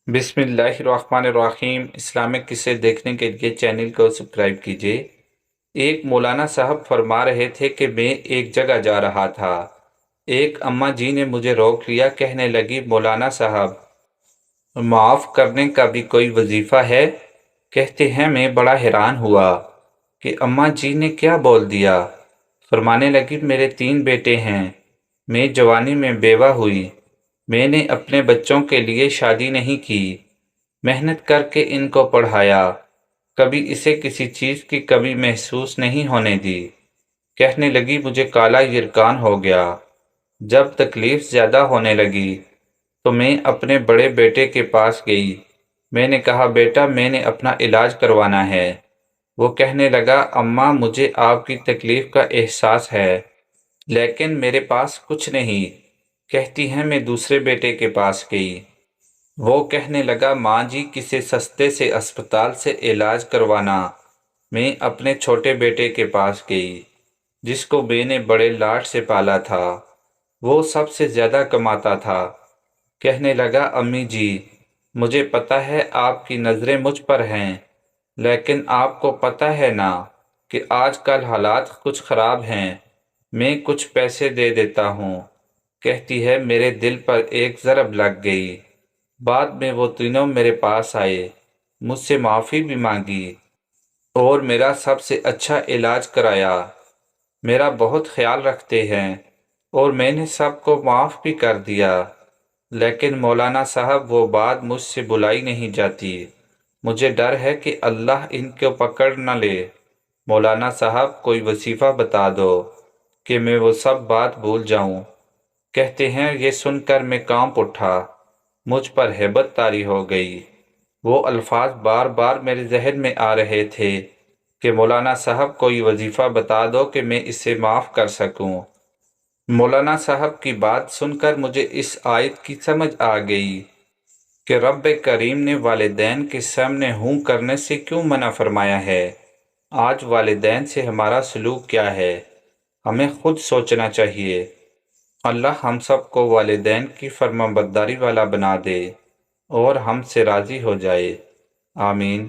بسم اللہ الرحمن الرحیم۔ اسلامک قصے دیکھنے کے لیے چینل کو سبسکرائب کیجیے۔ ایک مولانا صاحب فرما رہے تھے کہ میں ایک جگہ جا رہا تھا۔ ایک اماں جی نے مجھے روک لیا، کہنے لگی، مولانا صاحب، معاف کرنے کا بھی کوئی وظیفہ ہے؟ کہتے ہیں میں بڑا حیران ہوا کہ اماں جی نے کیا بول دیا۔ فرمانے لگی، میرے 3 بیٹے ہیں، میں جوانی میں بیوہ ہوئی، میں نے اپنے بچوں کے لیے شادی نہیں کی، محنت کر کے ان کو پڑھایا، کبھی اسے کسی چیز کی کمی محسوس نہیں ہونے دی۔ کہنے لگی، مجھے کالا یرکان ہو گیا۔ جب تکلیف زیادہ ہونے لگی تو میں اپنے بڑے بیٹے کے پاس گئی۔ میں نے کہا، بیٹا میں نے اپنا علاج کروانا ہے۔ وہ کہنے لگا، اماں مجھے آپ کی تکلیف کا احساس ہے لیکن میرے پاس کچھ نہیں۔ کہتی ہیں میں دوسرے بیٹے کے پاس گئی۔ وہ کہنے لگا، ماں جی کسی سستے سے اسپتال سے علاج کروانا۔ میں اپنے چھوٹے بیٹے کے پاس گئی جس کو میں نے بڑے لاڈ سے پالا تھا، وہ سب سے زیادہ کماتا تھا۔ کہنے لگا، امی جی مجھے پتہ ہے آپ کی نظریں مجھ پر ہیں، لیکن آپ کو پتہ ہے نا کہ آج کل حالات کچھ خراب ہیں، میں کچھ پیسے دے دیتا ہوں۔ کہتی ہے میرے دل پر ایک ضرب لگ گئی۔ بعد میں وہ تینوں میرے پاس آئے، مجھ سے معافی بھی مانگی اور میرا سب سے اچھا علاج کرایا۔ میرا بہت خیال رکھتے ہیں اور میں نے سب کو معاف بھی کر دیا، لیکن مولانا صاحب وہ بات مجھ سے بھلائی نہیں جاتی۔ مجھے ڈر ہے کہ اللہ ان کو پکڑ نہ لے۔ مولانا صاحب کوئی وظیفہ بتا دو کہ میں وہ سب بات بھول جاؤں۔ کہتے ہیں یہ سن کر میں کانپ اٹھا، مجھ پر ہیبت طاری ہو گئی۔ وہ الفاظ بار بار میرے ذہن میں آ رہے تھے کہ مولانا صاحب کوئی وظیفہ بتا دو کہ میں اسے معاف کر سکوں۔ مولانا صاحب کی بات سن کر مجھے اس آیت کی سمجھ آ گئی کہ رب کریم نے والدین کے سامنے ہوں کرنے سے کیوں منع فرمایا ہے۔ آج والدین سے ہمارا سلوک کیا ہے، ہمیں خود سوچنا چاہیے۔ اللہ ہم سب کو والدین کی فرمانبرداری والا بنا دے اور ہم سے راضی ہو جائے، آمین۔